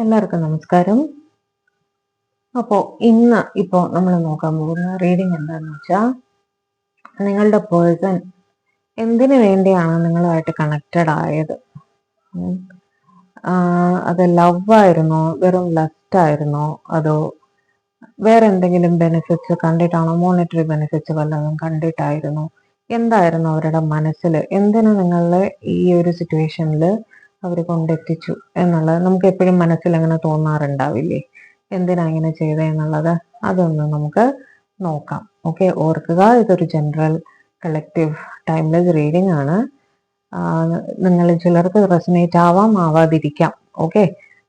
എല്ലാവർക്കും നമസ്കാരം. അപ്പോൾ ഇപ്പോൾ നമ്മൾ നോക്കാൻ പോകുന്ന റീഡിംഗ് എന്താണെന്ന് വെച്ചാൽ, നിങ്ങളുടെ പേഴ്സൺ എന്തിനു വേണ്ടിയാണ് നിങ്ങളുമായിട്ട് കണക്റ്റഡ് ആയത്? അത് ലവ് ആയിരുന്നോ, വെറും ലസ്റ്റ് ആയിരുന്നോ, അതോ വേറെ എന്തെങ്കിലും ബെനിഫിറ്റ്സ് കണ്ടിട്ടാണോ, മോണിറ്ററി ബെനിഫിറ്റ്സ് വല്ലതും കണ്ടിട്ടായിരുന്നു? എന്തായിരുന്നു അവരുടെ മനസ്സിൽ? എന്തിനു നിങ്ങളെ ഈ ഒരു സിറ്റുവേഷനിൽ അവർ കൊണ്ടെത്തിച്ചു എന്നുള്ളത് നമുക്ക് എപ്പോഴും മനസ്സിൽ അങ്ങനെ തോന്നാറുണ്ടാവില്ലേ? എന്തിനാ ഇങ്ങനെ ചെയ്തതെന്നുള്ളത് അതൊന്ന് നമുക്ക് നോക്കാം. ഓക്കെ, ഓർക്കുക, ഇതൊരു ജനറൽ കളക്റ്റീവ് ടൈംലെസ് റീഡിംഗ് ആണ്. നിങ്ങൾ ചിലർക്ക് റെസനേറ്റ് ആവാം, ആവാതിരിക്കാം. ഓക്കെ,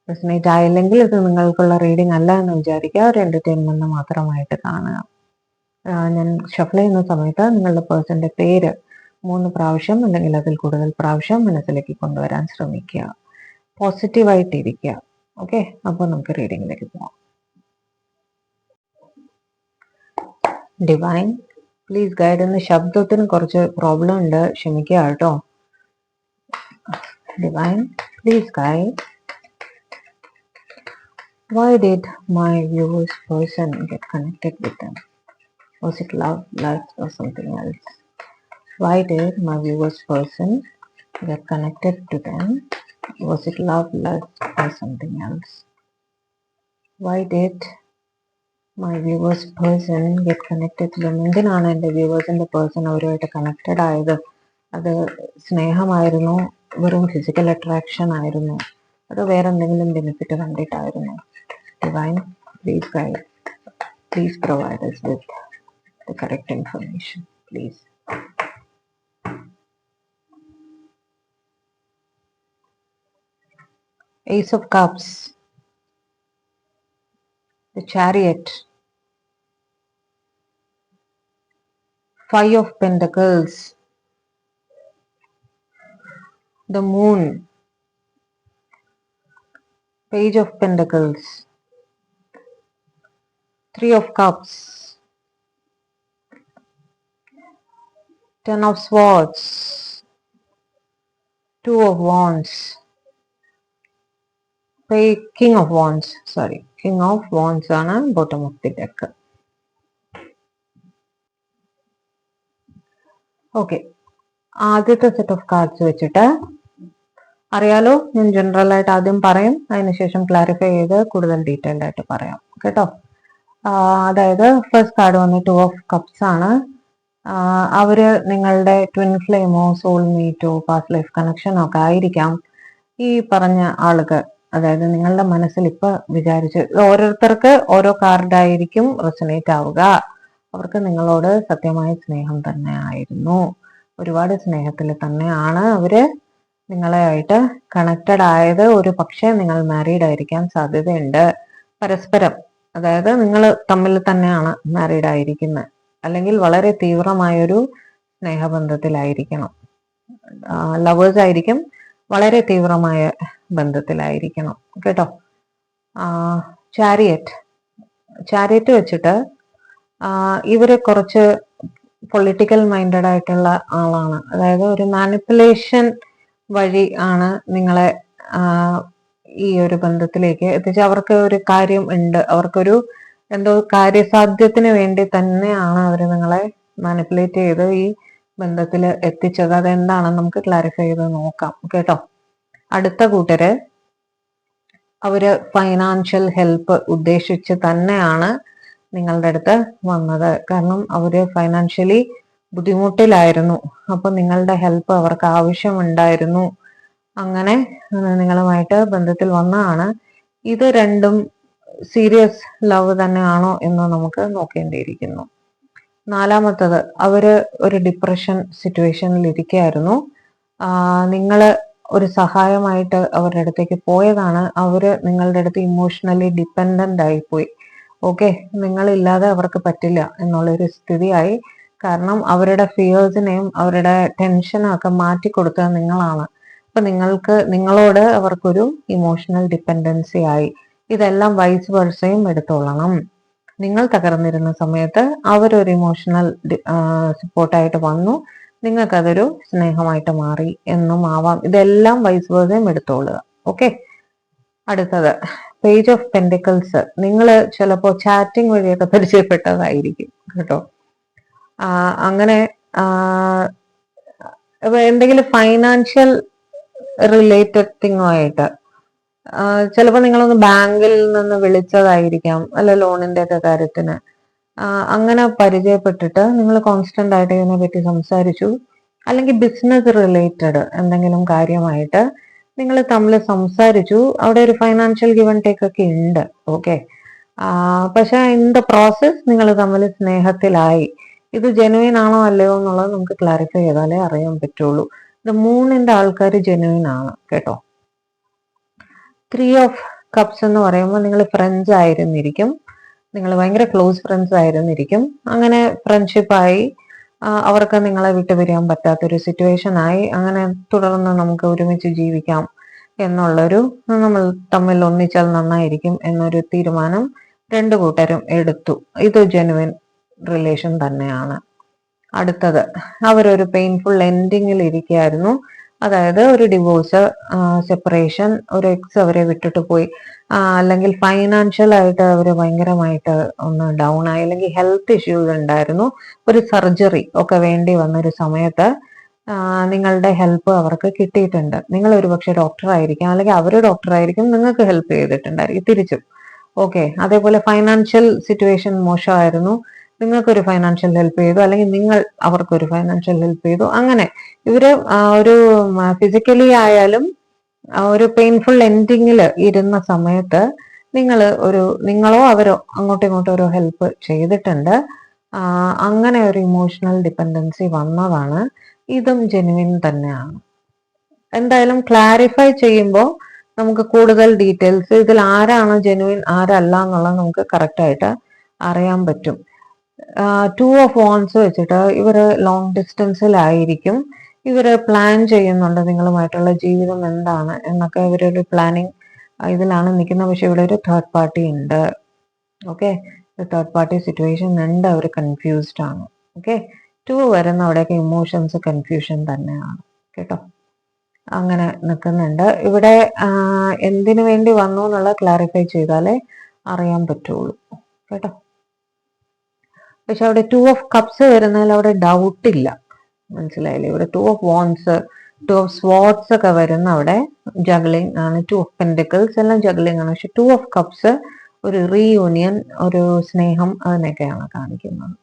റെസനേറ്റ് ആയില്ലെങ്കിൽ ഇത് നിങ്ങൾക്കുള്ള റീഡിംഗ് അല്ല എന്ന് വിചാരിക്കുക, ഒരു എന്റർടൈൻമെന്റ് മാത്രമായിട്ട് കാണുക. ഞാൻ ഷഫിൾ ചെയ്യുന്ന സമയത്ത് നിങ്ങളുടെ പേഴ്സന്റെ പേര് 3 പ്രാവശ്യം അല്ലെങ്കിൽ അതിൽ കൂടുതൽ പ്രാവശ്യം മനസ്സിലേക്ക് കൊണ്ടുവരാൻ ശ്രമിക്കുക. പോസിറ്റീവായിട്ടിരിക്കുക. ഓക്കെ, അപ്പോൾ നമുക്ക് റീഡിങ്ങിലേക്ക് പോകാം. Divine please guide. എന്ന ശബ്ദത്തിന് കുറച്ച് പ്രോബ്ലം ഉണ്ട്, ക്ഷമിക്കുക കേട്ടോ. Divine please guide. Why did my viewer's person get connected with them? Was it love, lust, or something else? Why did my viewer's person get connected to them? Was it love, lust, or something else? Why did my viewer's person get connected to them? എന്തിനാണ് എൻ്റെ വ്യൂവേഴ്സിൻ്റെ person അവരുമായിട്ട് connected ആയത്? അത് സ്നേഹമായിരുന്നു, വെറും physical attraction ആയിരുന്നു, അതോ വേറെ എന്തെങ്കിലും benefit കണ്ടിട്ടായിരുന്നു? Divine, please guide. Please provide us with the correct information, please. Ace of Cups, the Chariot, 5 of Pentacles, the Moon, Page of Pentacles, 3 of Cups, 10 of Swords, 2 of Wands, King of Wands, King of Wands ആണ് bottom of the deck. Okay, ആദ്യത്തെ set of cards വെച്ചിട്ട് അറിയാലോ, ഞാൻ general ആയിട്ട് ആദ്യം പറയും, അതിനുശേഷം clarify ചെയ്ത് കൂടുതൽ ഡീറ്റെയിൽഡ് ആയിട്ട് പറയാം കേട്ടോ. അതായത് ഫസ്റ്റ് കാർഡ് വന്ന് 2 ഓഫ് കപ്സ് ആണ്. അവര് നിങ്ങളുടെ ട്വിൻ ഫ്ലെയിമോ സോൾമേറ്റോ പാസ്റ്റ് ലൈഫ് കണക്ഷനോ ഒക്കെ ആയിരിക്കാം ഈ പറഞ്ഞ ആളുകൾ. അതായത് നിങ്ങളുടെ മനസ്സിൽ ഇപ്പൊ വിചാരിച്ച്, ഓരോരുത്തർക്ക് ഓരോ കാർഡായിരിക്കും റെസനേറ്റ് ആവുക. അവർക്ക് നിങ്ങളോട് സത്യമായ സ്നേഹം തന്നെ ആയിരുന്നു, ഒരുപാട് സ്നേഹത്തിൽ തന്നെയാണ് അവര് നിങ്ങളെ ആയിട്ട് കണക്റ്റഡ് ആയത്. ഒരു പക്ഷേ നിങ്ങൾ മാരീഡ് ആയിരിക്കാൻ സാധ്യതയുണ്ട് പരസ്പരം. അതായത് നിങ്ങൾ തമ്മിൽ തന്നെയാണ് മാരീഡ് ആയിരിക്കുന്നത്, അല്ലെങ്കിൽ വളരെ തീവ്രമായൊരു സ്നേഹബന്ധത്തിലായിരിക്കണം. ലവേഴ്സ് ആയിരിക്കും, വളരെ തീവ്രമായ ബന്ധത്തിലായിരിക്കണം കേട്ടോ. ചാരിയറ്റ് വെച്ചിട്ട് ഇവര് കുറച്ച് പൊളിറ്റിക്കൽ മൈൻഡഡ് ആയിട്ടുള്ള ആളാണ്. അതായത് ഒരു മാനിപ്പുലേഷൻ വഴി ആണ് നിങ്ങളെ ഈ ഒരു ബന്ധത്തിലേക്ക് എത്തിച്ച്. അവർക്ക് ഒരു കാര്യം ഉണ്ട്, അവർക്കൊരു എന്തോ കാര്യസാധ്യത്തിന് വേണ്ടി തന്നെയാണ് അവർ നിങ്ങളെ മാനിപ്പുലേറ്റ് ചെയ്ത് ഈ ബന്ധത്തിൽ എത്തിച്ചത്. അതെന്താണെന്ന് നമുക്ക് ക്ലാരിഫൈ ചെയ്ത് നോക്കാം കേട്ടോ. അടുത്ത കൂട്ടര് അവര് ഫൈനാൻഷ്യൽ ഹെൽപ്പ് ഉദ്ദേശിച്ച് തന്നെയാണ് നിങ്ങളുടെ അടുത്ത് വന്നത്. കാരണം അവര് ഫൈനാൻഷ്യലി ബുദ്ധിമുട്ടിലായിരുന്നു, അപ്പൊ നിങ്ങളുടെ ഹെൽപ്പ് അവർക്ക് ആവശ്യമുണ്ടായിരുന്നു. അങ്ങനെ നിങ്ങളുമായിട്ട് ബന്ധത്തിൽ വന്നതാണ്. ഇത് രണ്ടും സീരിയസ് ലവ് തന്നെയാണോ എന്ന് നമുക്ക് നോക്കേണ്ടിയിരിക്കുന്നു. നാലാമത്തത്, അവര് ഒരു ഡിപ്രഷൻ സിറ്റുവേഷനിൽ ഇരിക്കുകയായിരുന്നു. നിങ്ങള് ഒരു സഹായമായിട്ട് അവരുടെ അടുത്തേക്ക് പോയതാണ്. അവര് നിങ്ങളുടെ അടുത്ത് ഇമോഷണലി ഡിപ്പെൻഡന്റ് ആയിപ്പോയി. ഓക്കെ, നിങ്ങളില്ലാതെ അവർക്ക് പറ്റില്ല എന്നുള്ളൊരു സ്ഥിതിയായി. കാരണം അവരുടെ ഫിയേഴ്സിനെയും അവരുടെ ടെൻഷനും ഒക്കെ മാറ്റിക്കൊടുത്തത് നിങ്ങളാണ്. അപ്പൊ നിങ്ങളോട് അവർക്കൊരു ഇമോഷണൽ ഡിപ്പെൻഡൻസി ആയി. ഇതെല്ലാം വൈസ് വേഴ്സയും എടുത്തോളണം. നിങ്ങൾ തകർന്നിരുന്ന സമയത്ത് അവരൊരു ഇമോഷണൽ സപ്പോർട്ടായിട്ട് വന്നു, നിങ്ങൾക്കതൊരു സ്നേഹമായിട്ട് മാറി എന്നും ആവാം. ഇതെല്ലാം വൈസ് വേഴ്സയും എടുത്തോളുക. ഓക്കെ, അടുത്തത് പേജ് ഓഫ് പെൻഡിക്കിൾസ്. നിങ്ങൾ ചിലപ്പോൾ ചാറ്റിംഗ് വഴിയൊക്കെ പരിചയപ്പെട്ടതായിരിക്കും കേട്ടോ. അങ്ങനെ എന്തെങ്കിലും ഫൈനാൻഷ്യൽ റിലേറ്റഡ് തിങ്ങുമായിട്ട് ചിലപ്പോൾ നിങ്ങളൊന്ന് ബാങ്കിൽ നിന്ന് വിളിച്ചതായിരിക്കാം, അല്ല ലോണിന്റെ ഒക്കെ കാര്യത്തിന്. അങ്ങനെ പരിചയപ്പെട്ടിട്ട് നിങ്ങൾ കോൺസ്റ്റന്റ് ആയിട്ട് ഇതിനെ പറ്റി സംസാരിച്ചു, അല്ലെങ്കിൽ ബിസിനസ് റിലേറ്റഡ് എന്തെങ്കിലും കാര്യമായിട്ട് നിങ്ങൾ തമ്മിൽ സംസാരിച്ചു. അവിടെ ഒരു ഫൈനാൻഷ്യൽ ഗിവൺ ടേക്ക് ഒക്കെ ഉണ്ട്, ഓക്കെ. പക്ഷെ ഇൻ ദ പ്രോസസ് നിങ്ങൾ തമ്മിൽ സ്നേഹത്തിലായി. ഇത് ജെനുവിൻ ആണോ അല്ലയോ എന്നുള്ളത് നമുക്ക് ക്ലാരിഫൈ ചെയ്താലേ അറിയാൻ പറ്റുള്ളൂ. ഇത് മൂന്നിന്റെ ആൾക്കാർ ജെനുവിൻ ആണ് കേട്ടോ. 3 ഓഫ് കപ്സ് എന്ന് പറയുമ്പോൾ നിങ്ങൾ ഫ്രണ്ട്സ് ആയിരുന്നിരിക്കും, നിങ്ങൾ ഭയങ്കര ക്ലോസ് ഫ്രണ്ട്സ് ആയിരുന്നിരിക്കും. അങ്ങനെ ഫ്രണ്ട്ഷിപ്പായി, അവർക്ക് നിങ്ങളെ വിട്ടുപിരിയാൻ പറ്റാത്തൊരു സിറ്റുവേഷൻ ആയി. അങ്ങനെ തുടർന്ന് നമുക്ക് ഒരുമിച്ച് ജീവിക്കാം എന്നുള്ളൊരു, നമ്മൾ തമ്മിൽ ഒന്നിച്ചാൽ നന്നായിരിക്കും എന്നൊരു തീരുമാനം രണ്ടു കൂട്ടരും എടുത്തു. ഇത് ജെനുവിൻ റിലേഷൻ തന്നെയാണ്. അടുത്തത്, അവരൊരു പെയിൻഫുൾ എൻഡിങ്ങിൽ ഇരിക്കുകയായിരുന്നു. അതായത് ഒരു ഡിവോഴ്സ്, സെപ്പറേഷൻ, ഒരു എക്സ് അവരെ വിട്ടിട്ട് പോയി, അല്ലെങ്കിൽ ഫൈനാൻഷ്യൽ ആയിട്ട് അവർ ഭയങ്കരമായിട്ട് ഒന്ന് ഡൗൺ ആയി, അല്ലെങ്കിൽ ഹെൽത്ത് ഇഷ്യൂസ് ഉണ്ടായിരുന്നു, ഒരു സർജറി ഒക്കെ വേണ്ടി വന്നൊരു സമയത്ത് നിങ്ങളുടെ ഹെൽപ്പ് അവർക്ക് കിട്ടിയിട്ടുണ്ട്. നിങ്ങൾ ഒരുപക്ഷെ ഡോക്ടർ ആയിരിക്കാം, അല്ലെങ്കിൽ അവർ ഡോക്ടർ ആയിരിക്കും, നിങ്ങൾക്ക് ഹെൽപ്പ് ചെയ്തിട്ടുണ്ടായിരിക്കും തിരിച്ചും, ഓക്കെ. അതേപോലെ ഫൈനാൻഷ്യൽ സിറ്റുവേഷൻ മോശമായിരുന്നു, നിങ്ങൾക്കൊരു ഫൈനാൻഷ്യൽ ഹെൽപ്പ് ചെയ്തു, അല്ലെങ്കിൽ നിങ്ങൾ അവർക്കൊരു ഫൈനാൻഷ്യൽ ഹെൽപ്പ് ചെയ്തു. അങ്ങനെ ഇവര് ഒരു ഫിസിക്കലി ആയാലും ഒരു പെയിൻഫുൾ എൻഡിങ്ങിൽ ഇരുന്ന സമയത്ത് നിങ്ങളോ അവരോ അങ്ങോട്ടും ഇങ്ങോട്ടും ഒരു ഹെൽപ്പ് ചെയ്തിട്ടുണ്ട്. അങ്ങനെ ഒരു ഇമോഷണൽ ഡിപ്പെൻഡൻസി വന്നതാണ്. ഇതും ജെനുവിൻ തന്നെയാണ്. എന്തായാലും ക്ലാരിഫൈ ചെയ്യുമ്പോൾ നമുക്ക് കൂടുതൽ ഡീറ്റെയിൽസ്, ഇതിൽ ആരാണ് ജെനുവിൻ ആരല്ല എന്നുള്ളത് നമുക്ക് കറക്റ്റ് ആയിട്ട് അറിയാൻ പറ്റും. 2 ഓഫ് വാൺസ് വെച്ചിട്ട് ഇവര് ലോങ് ഡിസ്റ്റൻസിലായിരിക്കും. ഇവര് പ്ലാൻ ചെയ്യുന്നുണ്ട് നിങ്ങളുമായിട്ടുള്ള ജീവിതം എന്താണ് എന്നൊക്കെ. ഇവരൊരു പ്ലാനിങ് ഇതിലാണ് നിൽക്കുന്നത്. പക്ഷെ ഇവിടെ ഒരു തേർഡ് പാർട്ടി ഉണ്ട്, ഓക്കെ. തേർഡ് പാർട്ടി സിറ്റുവേഷൻ ഉണ്ട്, അവർ കൺഫ്യൂസ്ഡ് ആണ്, ഓക്കെ. 2 വരുന്ന അവിടെയൊക്കെ ഇമോഷൻസ് കൺഫ്യൂഷൻ തന്നെയാണ് കേട്ടോ. അങ്ങനെ നിൽക്കുന്നുണ്ട് ഇവിടെ. എന്തിനു വേണ്ടി വന്നു എന്നുള്ളത് ക്ലാരിഫൈ ചെയ്താലേ അറിയാൻ പറ്റുള്ളൂ കേട്ടോ. പക്ഷെ അവിടെ 2 ഓഫ് കപ്സ് വരുന്നതിൽ അവിടെ ഡൗട്ട് ഇല്ല, മനസ്സിലായില്ലേ. ഇവിടെ 2 ഓഫ് വാൺസ്, 2 ഓഫ് സ്വാർഡ്സ് ഒക്കെ വരുന്ന അവിടെ ജഗ്ലിംഗ് ആണ്. 2 ഓഫ് പെൻഡിക്കിൾസ് എല്ലാം ജഗ്ലിംഗ് ആണ്. പക്ഷെ 2 ഓഫ് കപ്സ് ഒരു റീയൂണിയൻ, ഒരു സ്നേഹം, അതിനൊക്കെയാണ് കാണിക്കുന്നത്.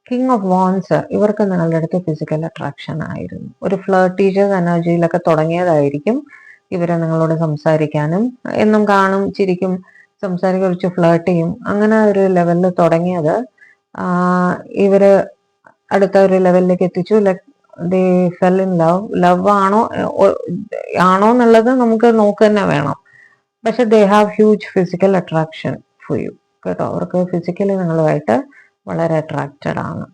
കിങ് ഓഫ് വാൺസ്, ഇവർക്ക് നിങ്ങളുടെ അടുത്ത് ഫിസിക്കൽ അട്രാക്ഷൻ ആയിരുന്നു. ഒരു ഫ്ലർട്ടീഷ്യസ് എനർജിയിലൊക്കെ തുടങ്ങിയതായിരിക്കും ഇവരെ നിങ്ങളോട് സംസാരിക്കാനും, എന്നും കാണും, ചിരിക്കും, സംസാരിക്കും, കുറച്ച് ഫ്ലേർട്ട് ചെയ്യും. അങ്ങനെ ഒരു ലെവലിൽ തുടങ്ങിയത് ഇവര് അടുത്ത ഒരു ലെവലിലേക്ക് എത്തിച്ചു. ദേ ഫെൽ ഇൻ ലവ്. ലവ് ആണോ എന്നുള്ളത് നമുക്ക് നോക്കുക തന്നെ വേണം. പക്ഷെ they have huge physical attraction for you കേട്ടോ. അവർക്ക് ഫിസിക്കലി നിങ്ങളുമായിട്ട് വളരെ അട്രാക്റ്റഡ് ആണ്.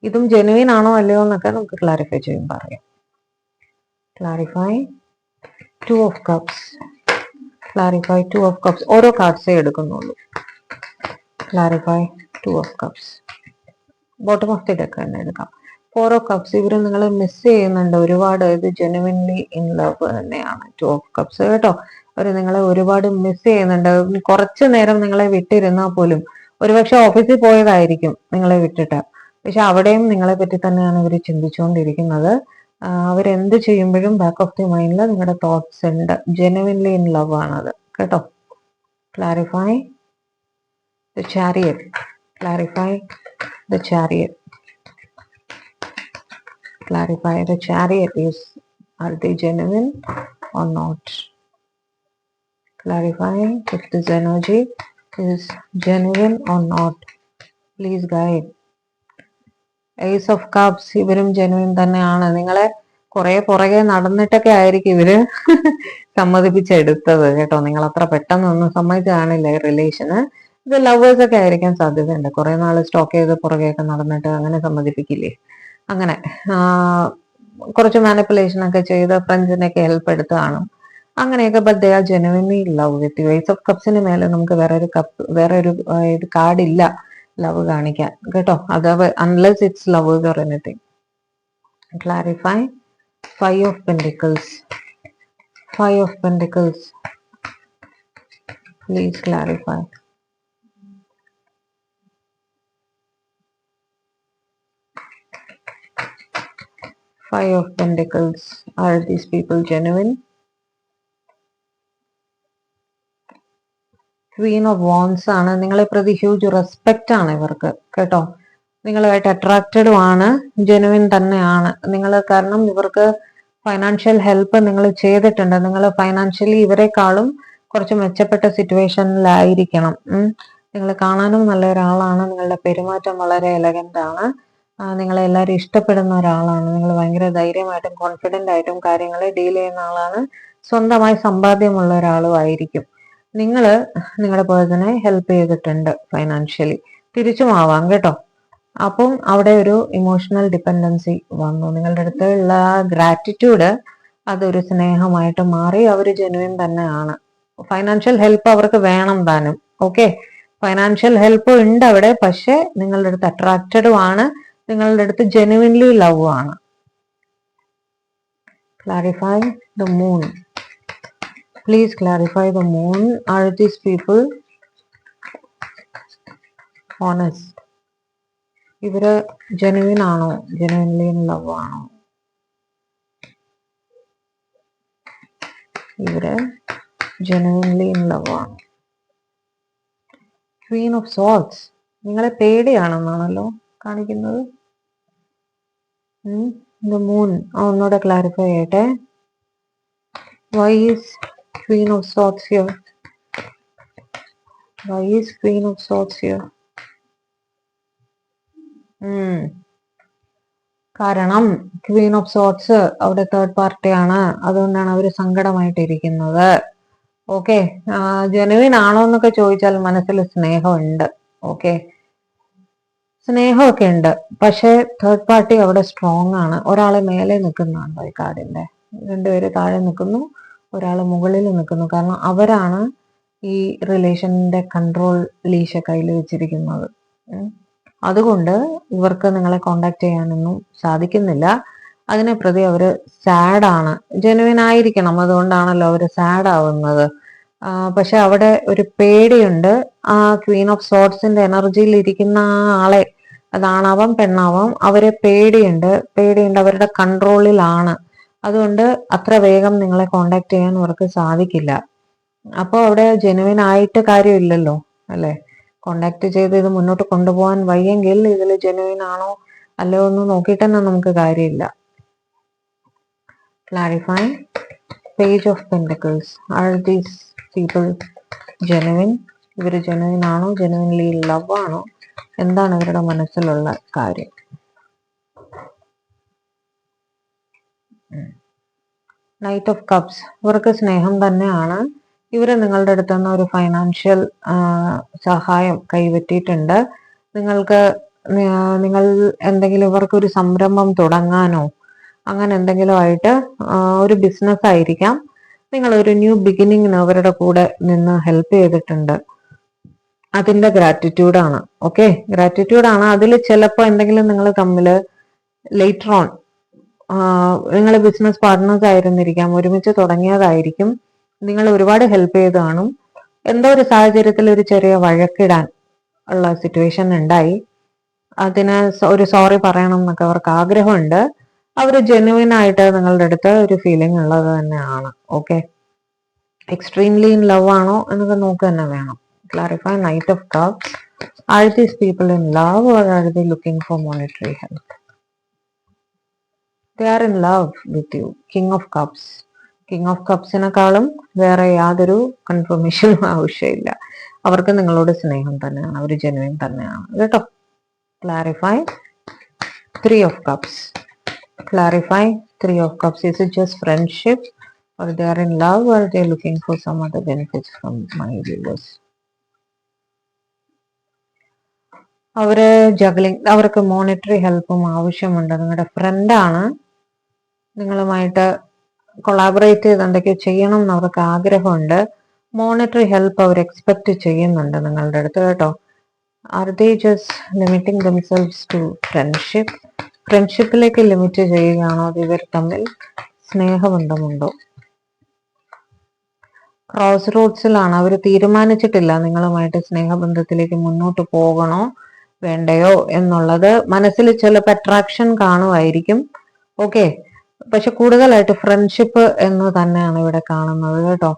ഇതും ജെനുവിൻ ആണോ അല്ലയോ എന്നൊക്കെ നമുക്ക് ക്ലാരിഫൈ ചെയ്യും പറയാം. Clarify 2 of cups. Clarify 2 of cups. ഓരോ കാർഡ്സേ എടുക്കുന്നുള്ളൂ. Clarify 2 of cups. Bottom of the deck തന്നെ എടുക്കാം. 4 ഓഫ് കപ്സ്. ഇവര് നിങ്ങളെ മിസ് ചെയ്യുന്നുണ്ട് ഒരുപാട്. ഇത് ജെനുവിൻലി ഇൻ ലവ് തന്നെയാണ് 2 ഓഫ് കപ്സ് കേട്ടോ. അവര് നിങ്ങളെ ഒരുപാട് മിസ് ചെയ്യുന്നുണ്ട്. കുറച്ചു നേരം നിങ്ങളെ വിട്ടിരുന്നാൽ പോലും, ഒരുപക്ഷെ ഓഫീസിൽ പോയതായിരിക്കും നിങ്ങളെ വിട്ടിട്ട്, പക്ഷെ അവിടെയും നിങ്ങളെ പറ്റി തന്നെയാണ് ഇവർ ചിന്തിച്ചുകൊണ്ടിരിക്കുന്നത്. അവരെന്ത് ചെയ്യുമ്പോഴും ബാക്ക് ഓഫ് ദി മൈൻഡിൽ നിങ്ങളുടെ തോട്ട്സ് ഉണ്ട്. ജെനുവിൻലി ഇൻ ലവ് ആണത് കേട്ടോ. Clarify the chariot. Clarify the chariot. Clarify the chariot are they genuine or not? Clarify if this energy is genuine or not. Please guide. Ace of Cups. ഇവരും genuine തന്നെയാണ്. നിങ്ങളെ കുറെ പുറകെ നടന്നിട്ടൊക്കെ ആയിരിക്കും ഇവര് സമ്മതിപ്പിച്ചെടുത്തത് കേട്ടോ. നിങ്ങൾ അത്ര പെട്ടെന്നൊന്നും സമ്മതിച്ചു കാണില്ല ഈ റിലേഷന്. ഇത് ലവേഴ്സ് ഒക്കെ ആയിരിക്കാൻ സാധ്യതയുണ്ട്. കുറെ നാൾ സ്റ്റോക്ക് ചെയ്ത് പുറകെയൊക്കെ നടന്നിട്ട് അങ്ങനെ സമ്മതിപ്പിക്കില്ലേ. അങ്ങനെ കുറച്ച് മാനിപ്പുലേഷൻ ഒക്കെ ചെയ്ത് ഫ്രണ്ട്സിനൊക്കെ ഹെൽപ്പ് എടുത്ത് കാണും അങ്ങനെയൊക്കെ. But they are genuinely love with you. Ace of കപ്സിന് മേലെ നമുക്ക് വേറൊരു കാർഡ് ഇല്ല ലവ് കാണിക്കാൻ കേട്ടോ. അത് unless it's lovers or anything. Clarify 5 of pentacles. 5 of pentacles. Please clarify. Five of Pentacles. Are these people genuine? Queen of Wands ആണ്. നിങ്ങളെ പ്രതി ഹ്യൂജ് റെസ്പെക്റ്റ് ആണ് ഇവർക്ക് കേട്ടോ. നിങ്ങളുമായിട്ട് അട്രാക്റ്റഡും ആണ്, ജെനുവിൻ തന്നെയാണ് നിങ്ങൾ. കാരണം ഇവർക്ക് ഫൈനാൻഷ്യൽ ഹെൽപ്പ് നിങ്ങൾ ചെയ്തിട്ടുണ്ട്. നിങ്ങൾ ഫൈനാൻഷ്യലി ഇവരെക്കാളും കുറച്ച് മെച്ചപ്പെട്ട സിറ്റുവേഷനിലായിരിക്കണം. നിങ്ങൾ കാണാനും നല്ല ഒരാളാണ്. നിങ്ങളുടെ പെരുമാറ്റം വളരെ എലഗന്റ് ആണ്. നിങ്ങളെ എല്ലാവരും ഇഷ്ടപ്പെടുന്ന ഒരാളാണ്. നിങ്ങൾ ഭയങ്കര ധൈര്യമായിട്ടും കോൺഫിഡന്റ് ആയിട്ടും കാര്യങ്ങളെ ഡീൽ ചെയ്യുന്ന ആളാണ്. സ്വന്തമായി സമ്പാദ്യമുള്ള ഒരാളും ആയിരിക്കും. നിങ്ങൾ നിങ്ങളുടെ പേഴ്സണെ ഹെൽപ്പ് ചെയ്തിട്ടുണ്ട് ഫൈനാൻഷ്യലി, തിരിച്ചും ആവാം കേട്ടോ. അപ്പം അവിടെ ഒരു ഇമോഷണൽ ഡിപ്പെൻഡൻസി വന്നു. നിങ്ങളുടെ അടുത്തുള്ള ഗ്രാറ്റിറ്റ്യൂഡ് അതൊരു സ്നേഹമായിട്ട് മാറി. അവർ ജെനുവിൻ തന്നെയാണ്. ഫൈനാൻഷ്യൽ ഹെൽപ്പ് അവർക്ക് വേണം താനും. ഓക്കെ, ഫൈനാൻഷ്യൽ ഹെൽപ്പ് ഉണ്ട് അവിടെ. പക്ഷെ നിങ്ങളുടെ അടുത്ത് അട്രാക്റ്റഡും ആണ്, നിങ്ങളുടെ അടുത്ത് ജെനുവിൻലി ലവ് ആണ്. Clarify the moon. Please clarify the moon. Are these people honest? ഇവര് ജെനുവിൻ ആണോ? ജെനുവിൻലി ഇൻ ലവ് ആണോ? ഇവര് ജെനുവിൻലി ഇൻ ലവ് ആണ്. Queen of swords. നിങ്ങളെ പേടിയാണെന്നാണല്ലോ കാണിക്കുന്നത്. The moon. ഒന്നുകൂടെ ക്ലാരിഫൈ ചെയ്യട്ടെ. Why is Queen of Swords here? Why is Queen of Swords here? കാരണം ക്വീൻ ഓഫ് സോർട്സ് അവിടെ തേർഡ് പാർട്ടി ആണ്. അതുകൊണ്ടാണ് അവർ സങ്കടമായിട്ടിരിക്കുന്നത്. ഓക്കെ, ജെനുവിൻ ആണോ എന്നൊക്കെ ചോദിച്ചാൽ മനസ്സിൽ സ്നേഹമുണ്ട്. ഓക്കെ, സ്നേഹമൊക്കെ ഉണ്ട്. പക്ഷെ തേർഡ് പാർട്ടി അവിടെ സ്ട്രോങ് ആണ്. ഒരാളെ മേലെ നിൽക്കുന്നുണ്ടോ ഈ കാർഡിന്റെ? രണ്ടുപേര് താഴെ നിൽക്കുന്നു, ഒരാൾ മുകളിൽ നിൽക്കുന്നു. കാരണം അവരാണ് ഈ റിലേഷന്റെ കൺട്രോൾ ലീശ കയ്യിൽ വെച്ചിരിക്കുന്നത്. അതുകൊണ്ട് ഇവർക്ക് നിങ്ങളെ കോണ്ടാക്ട് ചെയ്യാനൊന്നും സാധിക്കുന്നില്ല. അതിനെ പ്രതി അവര് സാഡാണ്. ജെനുവിൻ ആയിരിക്കണം, അതുകൊണ്ടാണല്ലോ അവര് സാഡ് ആവുന്നത്. പക്ഷെ അവിടെ ഒരു പേടിയുണ്ട്. ആ ക്വീൻ ഓഫ് സോർട്സിന്റെ എനർജിയിൽ ഇരിക്കുന്ന ആ ആളെ, അതാണാവാം പെണ്ണാവാം, അവരെ പേടിയുണ്ട്. അവരുടെ കൺട്രോളിലാണ്. അതുകൊണ്ട് അത്ര വേഗം നിങ്ങളെ കോണ്ടാക്ട് ചെയ്യാൻ അവർക്ക് സാധിക്കില്ല. അപ്പോൾ അവിടെ ജെനുവിൻ ആയിട്ട് കാര്യമില്ലല്ലോ അല്ലെ? കോണ്ടാക്ട് ചെയ്ത് ഇത് മുന്നോട്ട് കൊണ്ടുപോകാൻ വയ്യെങ്കിൽ ഇതിൽ ജെനുവിൻ ആണോ അല്ലയോ എന്ന് നോക്കിയിട്ട് തന്നെ നമുക്ക് കാര്യമില്ല. Clarify. Page of pentacles. Are these people genuine? ഇവർ ജെനുവിൻ ആണോ? ജെനുവിൻലി ലവ് ആണോ? എന്താണ് ഇവരുടെ മനസ്സിലുള്ള കാര്യം? Knight of cups. ഇവർക്ക് സ്നേഹം തന്നെയാണ്. ഇവര് നിങ്ങളുടെ അടുത്ത് നിന്ന് ഒരു ഫൈനാൻഷ്യൽ സഹായം കൈപ്പറ്റിയിട്ടുണ്ട്. നിങ്ങൾ എന്തെങ്കിലും ഇവർക്കൊരു സംരംഭം തുടങ്ങാനോ അങ്ങനെ എന്തെങ്കിലും ആയിട്ട് ഒരു ബിസിനസ് ആയിരിക്കാം. നിങ്ങൾ ഒരു ന്യൂ ബിഗിനിങ്ങിന് അവരുടെ കൂടെ നിന്ന് ഹെൽപ്പ് ചെയ്തിട്ടുണ്ട്. അതിന്റെ ഗ്രാറ്റിറ്റ്യൂഡാണ്. ഓക്കെ, ഗ്രാറ്റിറ്റ്യൂഡാണ്. അതിൽ ചിലപ്പോൾ എന്തെങ്കിലും നിങ്ങൾ തമ്മിൽ ലേറ്റർ ഓൺ നിങ്ങൾ ബിസിനസ് പാർട്ട്നേഴ്സ് ആയിരുന്നിരിക്കാം, ഒരുമിച്ച് തുടങ്ങിയതായിരിക്കും. നിങ്ങൾ ഒരുപാട് ഹെൽപ്പ് ചെയ്ത് കാണും. എന്തോ ഒരു സാഹചര്യത്തിൽ ഒരു ചെറിയ വഴക്കിടാൻ ഉള്ള സിറ്റുവേഷൻ ഉണ്ടായി. അതിന് ഒരു സോറി പറയണം എന്നൊക്കെ അവർക്ക് ആഗ്രഹമുണ്ട്. അവർ ജെന്യുവിൻ ആയിട്ട് നിങ്ങളുടെ അടുത്ത് ഒരു ഫീലിംഗ് ഉള്ളത് തന്നെയാണ്. ഓക്കെ, എക്സ്ട്രീംലി ഇൻ ലവ് ആണോ എന്നൊക്കെ നോക്കുക തന്നെ വേണം. Clarify. Knight of cups. Are these people in love or are they looking for monetary help? They are in love with you. King of Cups. King of Cupsനെക്കാളും വേറെ യാതൊരു കൺഫർമേഷനും ആവശ്യമില്ല. അവർക്ക് നിങ്ങളോട് സ്നേഹം തന്നെയാണ്. അവർ ജെനുവിൻ തന്നെയാണ് കേട്ടോ. Clarify. 3 of Cups. Clarify. 3 of Cups. Is it just friendship or they are in love or they are looking for some other benefits from my viewers? അവര് ജഗ്ലിംഗ്, അവർക്ക് മോണിറ്ററി ഹെൽപ്പും ആവശ്യമുണ്ട്. നിങ്ങളുടെ ഫ്രണ്ടാണ്. നിങ്ങളുമായിട്ട് കൊളാബറേറ്റ് ചെയ്ത് എന്തൊക്കെയോ ചെയ്യണം എന്ന് അവർക്ക് ആഗ്രഹമുണ്ട്. മോണിറ്ററി ഹെൽപ്പ് അവർ എക്സ്പെക്ട് ചെയ്യുന്നുണ്ട് നിങ്ങളുടെ അടുത്ത് കേട്ടോ. Are they just limiting themselves to friendship? ഫ്രണ്ട്ഷിപ്പിലേക്ക് ലിമിറ്റ് ചെയ്യുകയാണോ? അത് ഇവർ തമ്മിൽ സ്നേഹബന്ധമുണ്ടോ? ക്രോസ് റോഡ്സിലാണ്. അവർ തീരുമാനിച്ചിട്ടില്ല നിങ്ങളുമായിട്ട് സ്നേഹബന്ധത്തിലേക്ക് മുന്നോട്ട് പോകണോ വേണ്ടയോ എന്നുള്ളത്. മനസ്സിൽ ചിലപ്പോൾ അട്രാക്ഷൻ കാണുമായിരിക്കും. ഓക്കെ, പക്ഷെ കൂടുതലായിട്ട് ഫ്രണ്ട്ഷിപ്പ് എന്ന് തന്നെയാണ് ഇവിടെ കാണുന്നത് കേട്ടോ.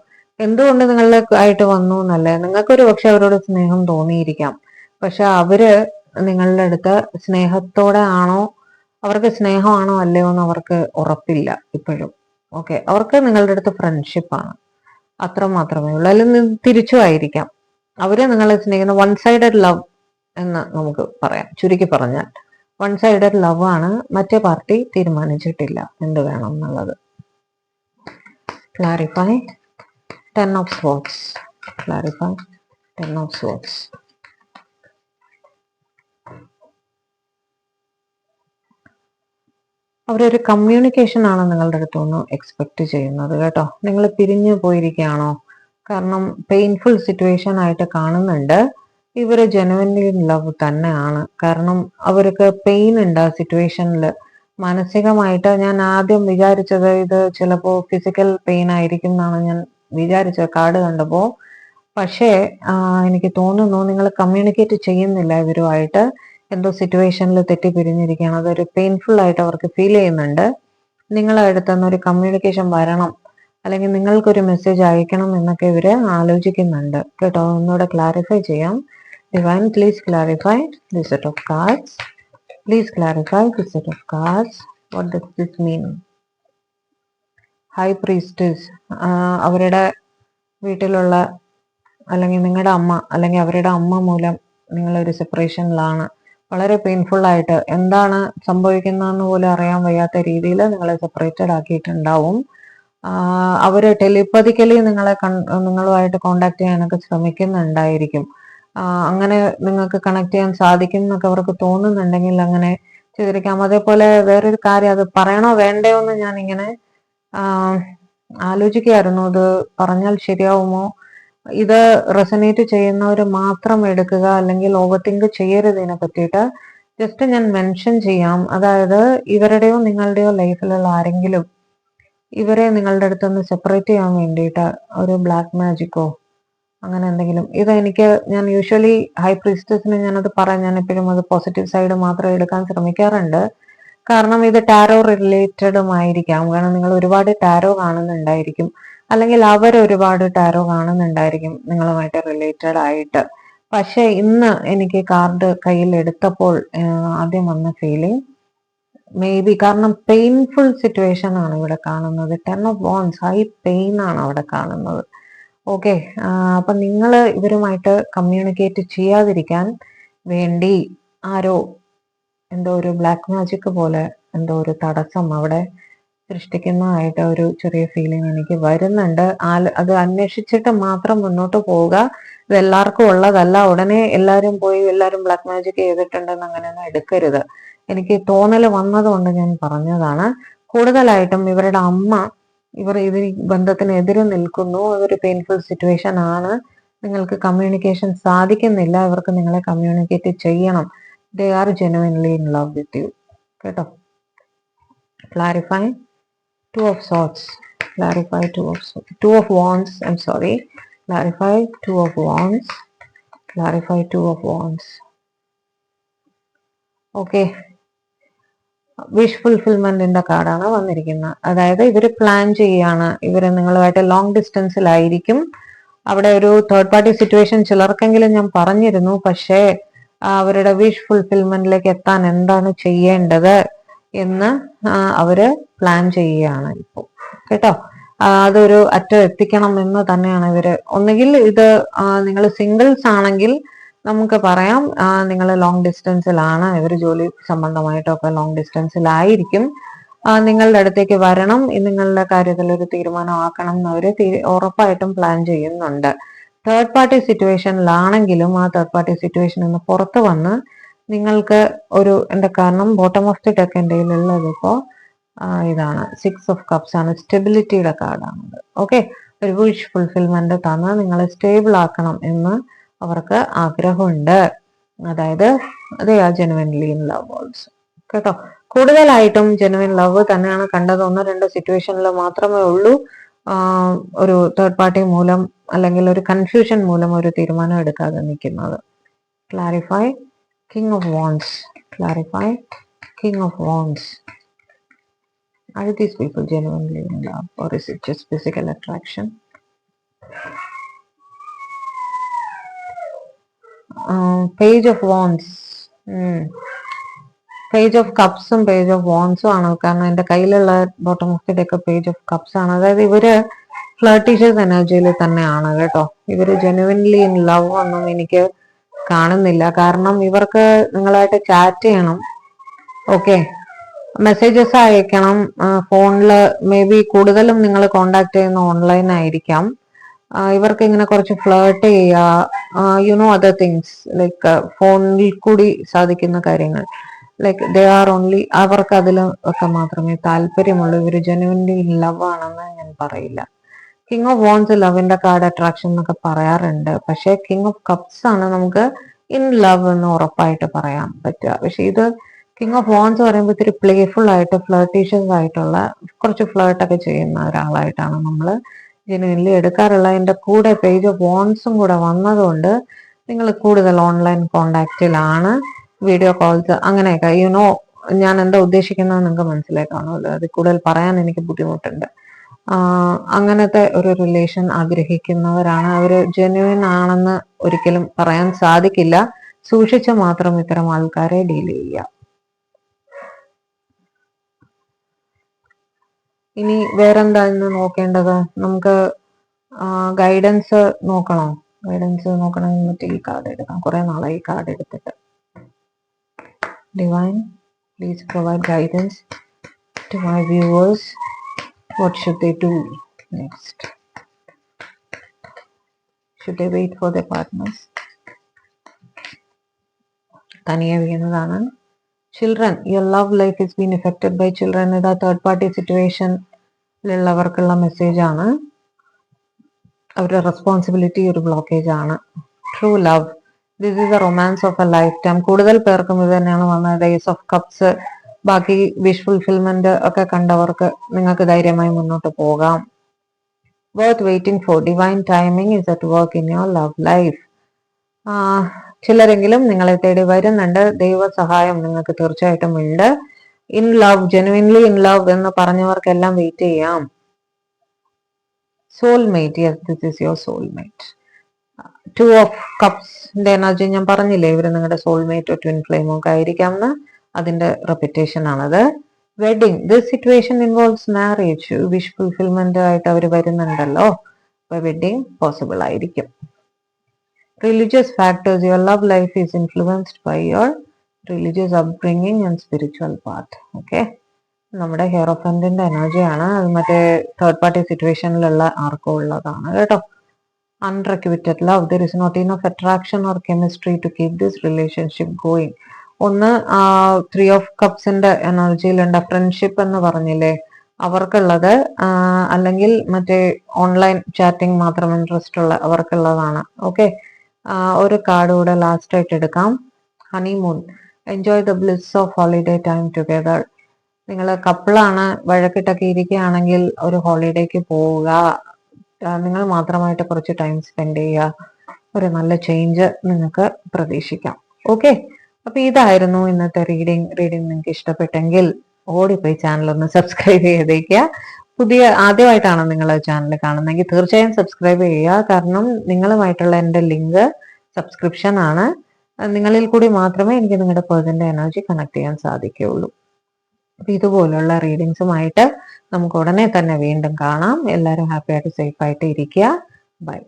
എന്തുകൊണ്ട് നിങ്ങളുടെ ആയിട്ട് വന്നു എന്നല്ലേ, നിങ്ങൾക്കൊരു പക്ഷെ അവരോട് സ്നേഹം തോന്നിയിരിക്കാം, പക്ഷെ അവര് നിങ്ങളുടെ അടുത്ത് സ്നേഹത്തോടെ ആണോ, അവർക്ക് സ്നേഹമാണോ അല്ലയോ എന്ന് അവർക്ക് ഉറപ്പില്ല ഇപ്പോഴും. ഓക്കെ, അവർക്ക് നിങ്ങളുടെ അടുത്ത് ഫ്രണ്ട്ഷിപ്പാണ്, അത്ര മാത്രമേ ഉള്ളൂ. അല്ലെങ്കിൽ തിരിച്ചു ആയിരിക്കാം. അവര് നിങ്ങളെ സ്നേഹിക്കുന്ന വൺ സൈഡഡ് ലവ് എന്ന് നമുക്ക് പറയാം. ചുരുക്കി പറഞ്ഞാൽ വൺ സൈഡഡ് ലവ് ആണ്. മറ്റേ പാർട്ടി തീരുമാനിച്ചിട്ടില്ല എന്ത് വേണം എന്നുള്ളത്. Clarify 10 of swords. Clarify 10 of swords. അവരൊരു കമ്മ്യൂണിക്കേഷൻ ആണ് നിങ്ങളുടെ അടുത്തുനിന്ന് എക്സ്പെക്ട് ചെയ്യുന്നത് കേട്ടോ. നിങ്ങൾ പിരിഞ്ഞു പോയിരിക്കുകയാണോ? കാരണം പെയിൻഫുൾ സിറ്റുവേഷൻ ആയിട്ട് കാണുന്നുണ്ട്. ഇവര് ജെനുവൻലി ലവ് തന്നെയാണ്. കാരണം അവർക്ക് പെയിൻ ഉണ്ട് ആ സിറ്റുവേഷനിൽ. മാനസികമായിട്ട് ഞാൻ ആദ്യം വിചാരിച്ചത് ഇത് ചിലപ്പോൾ ഫിസിക്കൽ പെയിൻ ആയിരിക്കും എന്നാണ് ഞാൻ വിചാരിച്ചത് കാർഡ് കണ്ടപ്പോൾ. പക്ഷേ എനിക്ക് തോന്നുന്നു നിങ്ങൾ കമ്മ്യൂണിക്കേറ്റ് ചെയ്യുന്നില്ല ഇവരുമായിട്ട്. എന്തോ സിറ്റുവേഷനിൽ തെറ്റിപ്പിരിഞ്ഞിരിക്കുകയാണ്. അതൊരു പെയിൻഫുൾ ആയിട്ട് അവർക്ക് ഫീൽ ചെയ്യുന്നുണ്ട്. നിങ്ങളെ അടുത്തുനിന്ന് ഒരു കമ്മ്യൂണിക്കേഷൻ വരണം, അല്ലെങ്കിൽ നിങ്ങൾക്കൊരു മെസ്സേജ് അയക്കണം എന്നൊക്കെ ഇവര് ആലോചിക്കുന്നുണ്ട് കേട്ടോ. ഒന്നുകൂടെ ക്ലാരിഫൈ ചെയ്യാം. Divine please clarify this set of cards. Please clarify this set of cards. What does this mean? High priestess അവരുടെ വീട്ടിലുള്ള, അല്ലെങ്കിൽ നിങ്ങളുടെ അമ്മ, അല്ലെങ്കിൽ അവരുടെ അമ്മ മൂലം നിങ്ങളൊരു സെപ്പറേഷനിലാണ്. വളരെ പെയിൻഫുൾ ആയിട്ട് എന്താണ് സംഭവിക്കുന്നതെന്ന് പോലും അറിയാൻ വയ്യാത്ത രീതിയിൽ നിങ്ങളെ സെപ്പറേറ്റഡ് ആക്കിയിട്ടുണ്ടാവും. അവര് ടെലിപ്പതിക്കലി നിങ്ങളുമായിട്ട് കോണ്ടാക്ട് ചെയ്യാനൊക്കെ ശ്രമിക്കുന്നുണ്ടായിരിക്കും. അങ്ങനെ നിങ്ങൾക്ക് കണക്ട് ചെയ്യാൻ സാധിക്കും എന്നൊക്കെ അവർക്ക് തോന്നുന്നുണ്ടെങ്കിൽ അങ്ങനെ ചെയ്തിരിക്കാം. അതേപോലെ വേറൊരു കാര്യം, അത് പറയണോ വേണ്ടയോ എന്ന് ഞാൻ ഇങ്ങനെ ആലോചിക്കുകയായിരുന്നു. അത് പറഞ്ഞാൽ ശരിയാവുമോ? ഇത് റെസനേറ്റ് ചെയ്യുന്നവർ മാത്രം എടുക്കുക, അല്ലെങ്കിൽ ഓവർ തിങ്ക് ചെയ്യരുത് ഇതിനെ പറ്റിയിട്ട്. ജസ്റ്റ് ഞാൻ മെൻഷൻ ചെയ്യാം. അതായത് ഇവരുടെയോ നിങ്ങളുടെയോ ലൈഫിലുള്ള ആരെങ്കിലും ഇവരെ നിങ്ങളുടെ അടുത്തുനിന്ന് സെപ്പറേറ്റ് ചെയ്യാൻ വേണ്ടിയിട്ട് ഒരു ബ്ലാക്ക് മാജിക്കോ അങ്ങനെ എന്തെങ്കിലും. ഞാൻ യൂഷ്വലി ഹൈ പ്രീസ്റ്റസിന് ഞാനത് പറയാം, ഞാൻ എപ്പോഴും അത് പോസിറ്റീവ് സൈഡ് മാത്രം എടുക്കാൻ ശ്രമിക്കാറുണ്ട്. കാരണം ഇത് ടാരോ റിലേറ്റഡുമായിരിക്കാം. കാരണം നിങ്ങൾ ഒരുപാട് ടാരോ കാണുന്നുണ്ടായിരിക്കും, അല്ലെങ്കിൽ അവർ ഒരുപാട് ടാരോ കാണുന്നുണ്ടായിരിക്കും നിങ്ങളുമായിട്ട് റിലേറ്റഡ് ആയിട്ട്. പക്ഷെ ഇന്ന് എനിക്ക് കാർഡ് കയ്യിൽ എടുത്തപ്പോൾ ആദ്യം വന്ന ഫീലിംഗ് മേ ബി, കാരണം പെയിൻഫുൾ സിറ്റുവേഷൻ ആണ് ഇവിടെ കാണുന്നത്. 10 of wands, ഹൈ പെയിൻ ആണ് അവിടെ കാണുന്നത്. ഓക്കെ, അപ്പൊ നിങ്ങൾ ഇവരുമായിട്ട് കമ്മ്യൂണിക്കേറ്റ് ചെയ്യാതിരിക്കാൻ വേണ്ടി ആരോ എന്തോ ഒരു ബ്ലാക്ക് മാജിക് പോലെ എന്തോ ഒരു തടസ്സം അവിടെ സൃഷ്ടിക്കുന്നതായിട്ട് ഒരു ചെറിയ ഫീലിംഗ് എനിക്ക് വരുന്നുണ്ട്. അത് അന്വേഷിച്ചിട്ട് മാത്രം മുന്നോട്ട് പോവുക. ഇത് എല്ലാവർക്കും ഉള്ളതല്ല. ഉടനെ എല്ലാവരും പോയി എല്ലാവരും ബ്ലാക്ക് മാജിക് ചെയ്തിട്ടുണ്ടെന്ന് അങ്ങനെയൊന്നും എടുക്കരുത്. എനിക്ക് തോന്നൽ വന്നതുകൊണ്ട് ഞാൻ പറഞ്ഞതാണ്. കൂടുതലായിട്ടും ഇവരുടെ അമ്മ ഇവർ ബന്ധത്തിനെതിരെ നിൽക്കുന്നു. അതൊരു പെയിൻഫുൾ സിറ്റുവേഷൻ ആണ്. നിങ്ങൾക്ക് കമ്മ്യൂണിക്കേഷൻ സാധിക്കുന്നില്ല. ഇവർക്ക് നിങ്ങളെ കമ്മ്യൂണിക്കേറ്റ് ചെയ്യണം. They are genuinely in love with you കേട്ടോ. Clarify 2 of swords. Clarify 2 of wands. I'm sorry. Clarify 2 of wands. Clarify 2 of wands. Okay. Wish ഫുൾഫിൽമെന്റിന്റെ കാർഡാണ് വന്നിരിക്കുന്നത്. അതായത് ഇവര് പ്ലാൻ ചെയ്യാണ്, ഇവര് നിങ്ങളുമായിട്ട് ലോങ് ഡിസ്റ്റൻസിലായിരിക്കും. അവിടെ ഒരു തേർഡ് പാർട്ടി സിറ്റുവേഷൻ ചിലർക്കെങ്കിലും ഞാൻ പറഞ്ഞിരുന്നു. പക്ഷേ അവരുടെ വിഷ് ഫുൾഫിൽമെന്റിലേക്ക് എത്താൻ എന്താണ് ചെയ്യേണ്ടത് എന്ന് അവര് പ്ലാൻ ചെയ്യുകയാണ് ഇപ്പോൾ കേട്ടോ. അതൊരു അറ്റം എത്തിക്കണം എന്ന് തന്നെയാണ് ഇവര്. ഒന്നുകിൽ ഇത് നിങ്ങൾ സിംഗിൾസ് ആണെങ്കിൽ നമുക്ക് പറയാം നിങ്ങൾ ലോങ് ഡിസ്റ്റൻസിലാണ്, ഇവർ ജോലി സംബന്ധമായിട്ടൊക്കെ ലോങ് ഡിസ്റ്റൻസിലായിരിക്കും. നിങ്ങളുടെ അടുത്തേക്ക് വരണം, നിങ്ങളുടെ കാര്യത്തിൽ ഒരു തീരുമാനമാക്കണം എന്ന് അവർ ഉറപ്പായിട്ടും പ്ലാൻ ചെയ്യുന്നുണ്ട്. തേർഡ് പാർട്ടി സിറ്റുവേഷനിലാണെങ്കിലും ആ തേർഡ് പാർട്ടി സിറ്റുവേഷനിൽ നിന്ന് പുറത്ത് വന്ന് നിങ്ങൾക്ക് ഒരു കാരണം ബോട്ടം ഓഫ് ദി ഡെക്ക് എൻ്റെ കയ്യിലുള്ളത് ഇപ്പോൾ ഇതാണ് 6 of cups ആണ്. സ്റ്റെബിലിറ്റിയുടെ കാർഡാണത്. ഓക്കെ, ഒരു വിഷ് ഫുൾഫിൽമെന്റ് തന്ന് നിങ്ങളെ സ്റ്റേബിൾ ആക്കണം എന്ന് അവർക്ക് ആഗ്രഹമുണ്ട്. അതായത് അതേ ആ ജെനുവിൻലി ഇൻ ലവ് ഓൾസോ കേട്ടോ. കൂടുതലായിട്ടും ജെനുവിൻ ലവ് തന്നെയാണ് കണ്ടത്. 1-2 സിറ്റുവേഷനിൽ മാത്രമേ ഉള്ളൂ ഒരു തേർഡ് പാർട്ടി മൂലം അല്ലെങ്കിൽ ഒരു കൺഫ്യൂഷൻ മൂലം ഒരു തീരുമാനം എടുക്കാതെ നിൽക്കുന്നത്. Clarify king of wands. Clarify king of wands. Are these people genuinely in love or is it just physical attraction? Page of Wands. Page of കപ്സും പേജ് ഓഫ് വാൻസും ആണ്. കാരണം എൻ്റെ കയ്യിലുള്ള bottom of the deck page of cups ആണ്. അതായത് ഇവര് ഫ്ലർട്ടീഷ്യസ് എനർജിയിൽ തന്നെയാണ് കേട്ടോ. ഇവര് ജെനുവിൻലി ഇൻ ലവ് ഒന്നും എനിക്ക് കാണുന്നില്ല. കാരണം ഇവർക്ക് നിങ്ങളായിട്ട് ചാറ്റ് ചെയ്യണം, ഓക്കെ, മെസ്സേജസ് അയക്കണം, ഫോണിൽ മേ ബി കൂടുതലും നിങ്ങൾ കോണ്ടാക്ട് ചെയ്യുന്ന ഓൺലൈൻ ആയിരിക്കാം. ഇവർക്ക് ഇങ്ങനെ കുറച്ച് ഫ്ലേർട്ട് ചെയ്യുക, യുനോ അതർ തിങ്സ് ലൈക്ക് ഫോണിൽ കൂടി സാധിക്കുന്ന കാര്യങ്ങൾ, ലൈക്ക് ദേ ആർ ഓൺലി, അവർക്ക് അതിൽ ഒക്കെ മാത്രമേ താല്പര്യമുള്ളൂ. ഇവർ ജെനുവിൻലി ഇൻ ലവ് ആണെന്ന് ഞാൻ പറയില്ല. കിങ് ഓഫ് വാൻസ് ലവിന്റെ കാർഡ്, അട്രാക്ഷൻ എന്നൊക്കെ പറയാറുണ്ട്. പക്ഷെ കിങ് ഓഫ് കപ്സ് ആണ് നമുക്ക് ഇൻ ലവ് എന്ന് ഉറപ്പായിട്ട് പറയാൻ പറ്റുക. പക്ഷെ ഇത് കിങ് ഓഫ് വാൻസ് പറയുമ്പോൾ ഇത്തിരി പ്ലേഫുൾ ആയിട്ട് ഫ്ലർട്ടീഷ്യസ് ആയിട്ടുള്ള കുറച്ച് ഫ്ലേർട്ടൊക്കെ ചെയ്യുന്ന ഒരാളായിട്ടാണ് നമ്മൾ ജെനുവിൻലി എടുക്കാറുള്ള. എൻ്റെ കൂടെ പേജ് ഓഫ് വാൻസും കൂടെ വന്നതുകൊണ്ട് നിങ്ങൾ കൂടുതൽ ഓൺലൈൻ കോണ്ടാക്റ്റിലാണ്, വീഡിയോ കോൾസ് അങ്ങനെയൊക്കെ, യുനോ ഞാൻ എന്താ ഉദ്ദേശിക്കുന്നത് നിങ്ങൾക്ക് മനസ്സിലായി കാണുമല്ലോ. അത് കൂടുതൽ പറയാൻ എനിക്ക് ബുദ്ധിമുട്ടുണ്ട്. അങ്ങനത്തെ ഒരു റിലേഷൻ ആഗ്രഹിക്കുന്നവരാണ്. അവർ ജെന്യുവിൻ ആണെന്ന് ഒരിക്കലും പറയാൻ സാധിക്കില്ല. സൂക്ഷിച്ച് മാത്രം ഇത്തരം ആൾക്കാരെ ഡീൽ ചെയ്യുക. ഇനി വേറെന്താ ഇന്ന് നോക്കേണ്ടത്? നമുക്ക് ഗൈഡൻസ് നോക്കണോ? ഗൈഡൻസ് നോക്കണമെങ്കിൽ മറ്റേ ഈ കാർഡ് എടുക്കാം. കുറെ നാളായി ഈ കാർഡ് എടുത്തിട്ട്. Divine, please provide guidance to my viewers. What should they do next? Should they wait for their partners? തനിയെ വീണതാണ്. Children, your love life is being affected by children. ഇതാ തേർഡ് പാർട്ടി സിറ്റുവേഷനിലുള്ളവർക്കുള്ള മെസ്സേജ് ആണ്. അവരുടെ responsibility ഒരു blockage ആണ്. True love, this is A romance of A life time. കൂടുതൽ പേർക്കും ഇത് തന്നെയാണ് വന്നത്. ഏസ് ഓഫ് കപ്സ്, ബാക്കി വിഷ് ഫുൾഫിൽമെന്റ് ഒക്കെ കണ്ടവർക്ക് നിങ്ങൾക്ക് ധൈര്യമായി മുന്നോട്ട് പോകാം. Worth waiting for, divine timing is at work in your love life. ചിലരെങ്കിലും നിങ്ങളെ തേടി വരുന്നുണ്ട്. ദൈവ സഹായം നിങ്ങൾക്ക് തീർച്ചയായിട്ടും ഉണ്ട്. In love, genuinely in love എന്ന് പറഞ്ഞവർക്കെല്ലാം വെയിറ്റ് ചെയ്യാം. Soulmate, yes this is your soulmate. Two of കപ്സിന്റെ എനർജി ഞാൻ പറഞ്ഞില്ലേ, ഇവര് നിങ്ങളുടെ സോൾമേറ്റോ ട്വിൻ ഫ്ലെയിമോ ഒക്കെ ആയിരിക്കാമെന്ന്. അതിന്റെ റെപ്പിറ്റേഷൻ ആണത്. Wedding, this situation involves marriage. Wish fulfilment ആയിട്ട് അവർ വരുന്നുണ്ടല്ലോ, അപ്പൊ വെഡിങ് പോസിബിൾ ആയിരിക്കും. Religious factors, your love life is influenced by your religious upbringing and spiritual path. Okay, നമ്മുടെ ഹെയറോഫൻറ്റിന്റെ എനർജിയാണ് അത്. മറ്റേ തേർഡ് പാർട്ടി സിറ്റുവേഷനിലുള്ള ആർക്കും ഉള്ളതാണ് കേട്ടോ. Unrequited love, there is not enough attraction or chemistry to keep this relationship going. ഒന്ന് three of കപ്സിന്റെ എനർജിയിലുണ്ട്. Friendship എന്ന് പറഞ്ഞില്ലേ, അവർക്കുള്ളത്. അല്ലെങ്കിൽ മറ്റേ ഓൺലൈൻ ചാറ്റിംഗ് മാത്രം ഇൻട്രസ്റ്റ് ഉള്ള അവർക്കുള്ളതാണ്. ഓക്കെ, ഒരു കാർഡ് കൂടെ ലാസ്റ്റ് ആയിട്ട് എടുക്കാം. Honeymoon, enjoy the bliss of holiday time together. നിങ്ങൾ കപ്പിളാണ്, വഴക്കിട്ടൊക്കെ ഇരിക്കുകയാണെങ്കിൽ ഒരു ഹോളിഡേക്ക് പോവുക. നിങ്ങൾ മാത്രമായിട്ട് കുറച്ച് ടൈം സ്പെൻഡ് ചെയ്യുക. ഒരു നല്ല ചേഞ്ച് നിങ്ങൾക്ക് പ്രതീക്ഷിക്കാം. ഓക്കെ, അപ്പൊ ഇതായിരുന്നു ഇന്നത്തെ റീഡിംഗ്. നിങ്ങൾക്ക് ഇഷ്ടപ്പെട്ടെങ്കിൽ ഓടിപ്പോയി ചാനൽ ഒന്ന് സബ്സ്ക്രൈബ് ചെയ്തേക്കുക. ആദ്യമായിട്ടാണ് നിങ്ങൾ ചാനൽ കാണുന്നതെങ്കിൽ തീർച്ചയായും സബ്സ്ക്രൈബ് ചെയ്യുക. കാരണം നിങ്ങളുമായിട്ടുള്ള എൻ്റെ ലിങ്ക് സബ്സ്ക്രിപ്ഷൻ ആണ്. നിങ്ങളിൽ കൂടി മാത്രമേ എനിക്ക് നിങ്ങളുടെ പേഴ്സന്റെ എനർജി കണക്ട് ചെയ്യാൻ സാധിക്കുകയുള്ളൂ. അപ്പൊ ഇതുപോലുള്ള റീഡിങ്സുമായിട്ട് നമുക്ക് ഉടനെ തന്നെ വീണ്ടും കാണാം. എല്ലാവരും ഹാപ്പി ആയിട്ട് സേഫ് ആയിട്ട് ഇരിക്കുക. ബൈ.